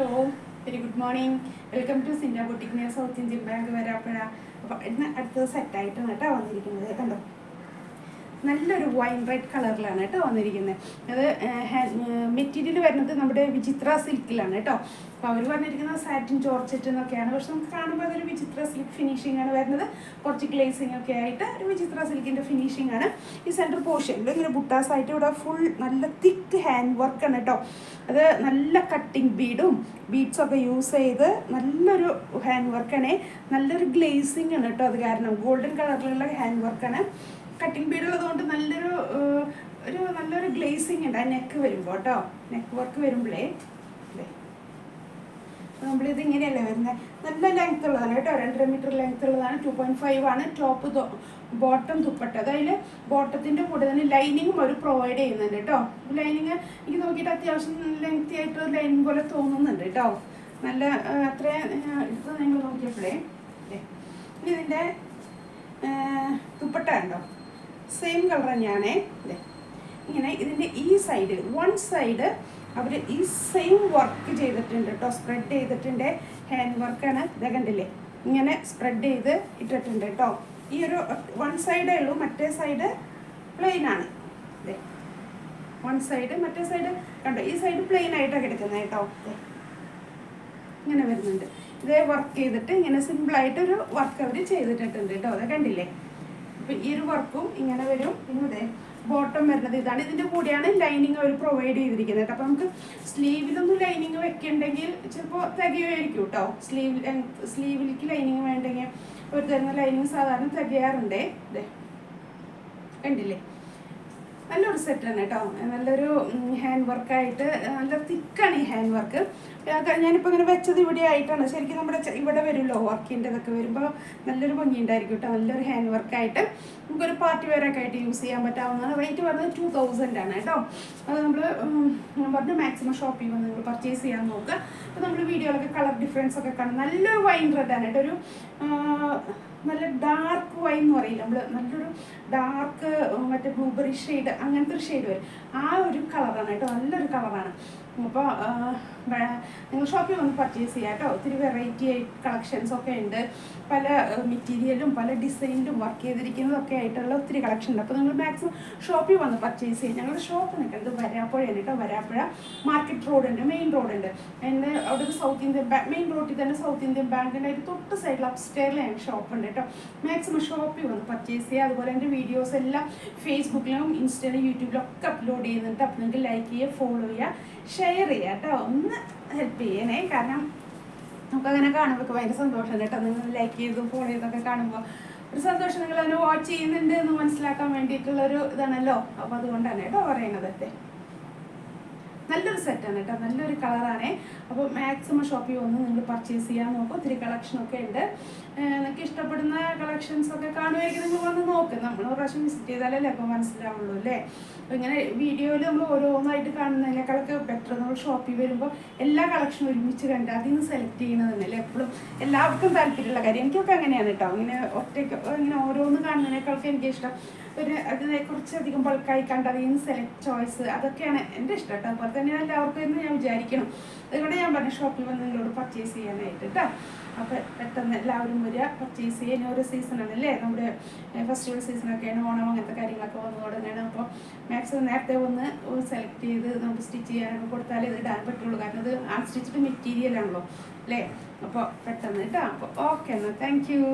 Hello, very good morning. Welcome to Sinda boutique near South Indian Bank Varapuzha. അപ്പോൾ ഇന്ന് അടുത്തത് സെറ്റായിട്ടാണ് കേട്ടോ വന്നിരിക്കുന്നത്. കണ്ടോ, നല്ലൊരു വൈൻ റെഡ് കളറിലാണ് കേട്ടോ വന്നിരിക്കുന്നത്. അത് മെറ്റീരിയൽ വരുന്നത് നമ്മുടെ വിചിത്ര സിൽക്കിലാണ് കേട്ടോ. അപ്പോൾ അവർ പറഞ്ഞിരിക്കുന്നത് സാറ്റിൻ ജോർജറ്റ് എന്നൊക്കെയാണ്. പക്ഷെ നമുക്ക് കാണുമ്പോൾ അതൊരു വിചിത്ര സിൽക്ക് ഫിനിഷിംഗ് ആണ് വരുന്നത്. കുറച്ച് ഗ്ലേസിംഗ് ഒക്കെ ആയിട്ട് ഒരു വിചിത്ര സിൽക്കിൻ്റെ ഫിനിഷിംഗ് ആണ്. ഈ സെൻറ്റർ പോർഷനിൽ ഇങ്ങനെ ബുട്ടാസ് ആയിട്ട് ഇവിടെ ഫുൾ നല്ല തിക്ക് ഹാൻഡ് വർക്കാണ് കേട്ടോ. അത് നല്ല കട്ടിങ് ബീഡ്സൊക്കെ യൂസ് ചെയ്ത് നല്ലൊരു ഹാൻഡ് വർക്കാണ്. നല്ലൊരു ഗ്ലേസിംഗ് ആണ് കേട്ടോ. അത് കാരണം ഗോൾഡൻ കളറിലുള്ള ഹാൻഡ് വർക്കാണ്. കട്ടിങ് ബീഡ് ഉള്ളതുകൊണ്ട് നല്ലൊരു ഗ്ലേസിങ് ഉണ്ട് ആ നെക്ക് വരുമ്പോൾ കേട്ടോ. നെക്ക് വർക്ക് വരുമ്പോഴേ നമ്മളിത് ഇങ്ങനെയല്ലേ വരുന്നത്. നല്ല ലെങ്ത് ഉള്ളതാണ് കേട്ടോ. 2.5 മീറ്റർ ലെങ്ത് ഉള്ളതാണ്. 2.5 ആണ് ടോപ്പ് ബോട്ടം ദുപ്പട്ട. അതായത് ബോട്ടത്തിൻ്റെ കൂടെ തന്നെ ലൈനിങ്ങും അവർ പ്രൊവൈഡ് ചെയ്യുന്നുണ്ട് കേട്ടോ. ലൈനിങ് എനിക്ക് നോക്കിയിട്ട് അത്യാവശ്യം ലെങ്തി ആയിട്ട് ലൈനിങ് പോലെ തോന്നുന്നുണ്ട് കേട്ടോ. നല്ല അത്രയും ഇത് നിങ്ങൾ നോക്കിയപ്പോഴേ ഇതിൻ്റെ ദുപ്പട്ട ഉണ്ടോ, സെയിം കളർ തന്നെയാണേ. ഇങ്ങനെ ഇതിൻ്റെ ഈ സൈഡ് വൺ സൈഡ് അവർ ഈ സെയിം വർക്ക് ചെയ്തിട്ടുണ്ട് കേട്ടോ. സ്പ്രെഡ് ചെയ്തിട്ടുണ്ട്. ഹാൻഡ് വർക്കാണ്. ഇത് കണ്ടില്ലേ, ഇങ്ങനെ സ്പ്രെഡ് ചെയ്ത് ഇട്ടിട്ടുണ്ട് കേട്ടോ. ഈ ഒരു വൺ സൈഡേ ഉള്ളൂ, മറ്റേ സൈഡ് പ്ലെയിൻ ആണ്. വൺ സൈഡ്, മറ്റേ സൈഡ് കണ്ടോ, ഈ സൈഡ് പ്ലെയിൻ ആയിട്ടാണ് കിടക്കുന്നത് കേട്ടോ. ഇങ്ങനെ വരുന്നുണ്ട്. ഇതേ വർക്ക് ചെയ്തിട്ട് ഇങ്ങനെ സിമ്പിളായിട്ടൊരു വർക്ക് അവർ ചെയ്തിട്ടുണ്ട് കേട്ടോ. അത് കണ്ടില്ലേ. അപ്പം ഈ ഒരു വർക്കും ഇങ്ങനെ വരും. പിന്നെ ബോട്ടം വരുന്നത് ഇതാണ്. ഇതിൻ്റെ കൂടെയാണ് ലൈനിങ് അവർ പ്രൊവൈഡ് ചെയ്തിരിക്കുന്നത് കേട്ടോ. അപ്പം നമുക്ക് സ്ലീവിലൊന്നും ലൈനിങ് വെക്കണ്ടെങ്കിൽ ചിലപ്പോൾ തികയായിരിക്കും കേട്ടോ. സ്ലീവിലേക്ക് ലൈനിങ് വേണ്ടെങ്കിൽ ഒരു തരുന്ന ലൈനിങ് സാധാരണ തികയാറുണ്ടേ. ഇതേ കണ്ടില്ലേ, നല്ലൊരു സെറ്റാണ് കേട്ടോ. നല്ലൊരു ഹാൻഡ് വർക്കായിട്ട് നല്ല തിക്കാണ് ഈ ഹാൻഡ് വർക്ക്. ഞാനിപ്പോൾ ഇങ്ങനെ വെച്ചത് ഇവിടെ ആയിട്ടാണ്. ശരിക്കും നമ്മുടെ ഇവിടെ വരുമല്ലോ വർക്കിൻ്റെ ഇതൊക്കെ വരുമ്പോൾ നല്ലൊരു ഭംഗി ഉണ്ടായിരിക്കും കേട്ടോ. നല്ലൊരു ഹാൻഡ് വർക്കായിട്ട് നമുക്കൊരു പാർട്ടി വെയറൊക്കെ ആയിട്ട് യൂസ് ചെയ്യാൻ പറ്റാവുന്നതാണ്. റേറ്റ് പറഞ്ഞത് 2000 ആണ് കേട്ടോ. അത് ഞാൻ പറഞ്ഞു മാക്സിമം ഷോപ്പിൽ വന്ന് നിങ്ങൾ പർച്ചേസ് ചെയ്യാൻ നോക്കുക. അപ്പോൾ നമ്മൾ വീഡിയോയിലൊക്കെ കളർ ഡിഫറൻസ് ഒക്കെ കാണും. നല്ലൊരു വൈൻ റെഡാണ് കേട്ടോ. ഒരു നല്ല ഡാർക്ക് വൈൻ എന്ന് പറയില്ല നമ്മൾ, നല്ലൊരു ഡാർക്ക് മറ്റേ ബ്ലൂബെറി ഷെയ്ഡ് അങ്ങനത്തെ ഒരു ഷെയ്ഡ് വരും. ആ ഒരു കളറാണ് കേട്ടോ. നല്ലൊരു കളറാണ്. അപ്പോൾ നിങ്ങൾ ഷോപ്പിൽ വന്ന് പർച്ചേസ് ചെയ്യാം കേട്ടോ. ഒത്തിരി വെറൈറ്റി കളക്ഷൻസ് ഒക്കെ ഉണ്ട്. പല മെറ്റീരിയലും പല ഡിസൈനിലും വർക്ക് ചെയ്തിരിക്കുന്നതൊക്കെ ആയിട്ടുള്ള ഒത്തിരി കളക്ഷൻ ഉണ്ട്. അപ്പോൾ നിങ്ങൾ മാക്സിമം ഷോപ്പിൽ വന്ന് പർച്ചേസ് ചെയ്യും. ഞങ്ങളുടെ ഷോപ്പ് നിൽക്കുന്നത് വരാപ്പുഴയാണ് കേട്ടോ. വരാപ്പുഴ മാർക്കറ്റ് റോഡുണ്ട്, മെയിൻ റോഡുണ്ട്. പിന്നെ അവിടെ ഒരു സൗത്ത് ഇന്ത്യൻ ബാങ്ക്, മെയിൻ റോഡിൽ തന്നെ സൗത്ത് ഇന്ത്യൻ ബാങ്കിൻ്റെ അതിൻ്റെ തൊട്ട് സൈഡിൽ അപ്സ്റ്റെയറിൽ ഞങ്ങൾക്ക് ഷോപ്പുണ്ട് കേട്ടോ. മാക്സിമം ഷോപ്പിൽ വന്ന് പർച്ചേസ് ചെയ്യുക. അതുപോലെ എൻ്റെ വീഡിയോസ് എല്ലാം ഫേസ്ബുക്കിലും ഇൻസ്റ്റയിലും യൂട്യൂബിലും ഒക്കെ അപ്ലോഡ് ചെയ്യുന്നുണ്ട്. അപ്പോൾ നിങ്ങൾക്ക് ലൈക്ക് ചെയ്യുക, ഫോളോ ചെയ്യുക, ഷെയർ ചെയ്യുക കേട്ടോ. ഒന്ന് ഹെൽപ്പ് ചെയ്യണേ. കാരണം നമുക്കങ്ങനെ കാണുമ്പോൾ ഭയങ്കര സന്തോഷമാണ് കേട്ടോ. നിങ്ങൾ ലൈക്ക് ചെയ്തും ഫോളോ ചെയ്തൊക്കെ കാണുമ്പോൾ ഒരു സന്തോഷം. നിങ്ങൾ അതിനെ വാച്ച് ചെയ്യുന്നുണ്ട് എന്ന് മനസ്സിലാക്കാൻ വേണ്ടിയിട്ടുള്ളൊരു ഇതാണല്ലോ. അപ്പോൾ അതുകൊണ്ടാണ് കേട്ടോ പറയുന്നത്. നല്ലൊരു സെറ്റാണ് കേട്ടോ. നല്ലൊരു കളറാണ്. അപ്പോൾ മാക്സിമം ഷോപ്പിൽ വന്ന് നിങ്ങൾ പർച്ചേസ് ചെയ്യാൻ നോക്കും. ഒത്തിരി കളക്ഷനൊക്കെ ഉണ്ട്. നിങ്ങൾക്ക് ഇഷ്ടപ്പെടുന്ന കളക്ഷൻസൊക്കെ കാണുമായിരിക്കും. നിങ്ങൾ വന്ന് നോക്കും. നമ്മൾ ഒരു പ്രാവശ്യം വിസിറ്റ് ചെയ്താലല്ലേ അപ്പോൾ മനസ്സിലാവുള്ളൂ അല്ലേ. അപ്പോൾ ഇങ്ങനെ വീഡിയോയിൽ നമ്മൾ ഓരോന്നായിട്ട് കാണുന്നതിനേക്കാളൊക്കെ ബെറ്റർ നമ്മൾ ഷോപ്പിൽ വരുമ്പോൾ എല്ലാ കളക്ഷനും ഒരുമിച്ച് കണ്ട് അതിൽ നിന്ന് സെലക്ട് ചെയ്യുന്നത് തന്നെയല്ലേ എപ്പോഴും എല്ലാവർക്കും താല്പര്യമുള്ള കാര്യം. എനിക്കൊക്കെ അങ്ങനെയാണ് കേട്ടോ. ഇങ്ങനെ ഒറ്റയ്ക്ക് ഇങ്ങനെ ഓരോന്ന് കാണുന്നതിനേക്കാളൊക്കെ എനിക്കിഷ്ടം അതിനെ കുറച്ചധികം ബൾക്കായി കണ്ട് അതിൽ നിന്ന് സെലക്ട് ചോയ്സ്, അതൊക്കെയാണ് എൻ്റെ ഇഷ്ടം കേട്ടോ. അതുപോലെ തന്നെയാണ് എല്ലാവർക്കും എന്ന് ഞാൻ വിചാരിക്കണം. അതുകൊണ്ട് ഞാൻ പറഞ്ഞു ഷോപ്പിൽ വന്ന് നിങ്ങളോട് പർച്ചേസ് ചെയ്യാനായിട്ട് കേട്ടോ. അപ്പോൾ പെട്ടെന്ന് എല്ലാവരും വരിക, പർച്ചേസ് ചെയ്യാൻ. ഓരോ സീസണാണല്ലേ, നമ്മുടെ ഫെസ്റ്റിവൽ സീസണൊക്കെയാണ്, ഓണം അങ്ങനത്തെ കാര്യങ്ങളൊക്കെ വന്നു തുടങ്ങുകയാണ്. അപ്പോൾ മാക്സിമം നേരത്തെ വന്ന് സെലക്ട് ചെയ്ത് നമുക്ക് സ്റ്റിച്ച് ചെയ്യാനൊക്കെ കൊടുത്താലേ ഇത് ഇടാൻ പറ്റുള്ളൂ. കാരണം ഇത് അൺസ്റ്റിച്ച്ഡ് മെറ്റീരിയൽ ആണല്ലോ അല്ലേ. അപ്പോൾ പെട്ടെന്ന് കേട്ടോ. അപ്പോൾ ഓക്കെ എന്നാൽ താങ്ക് യു.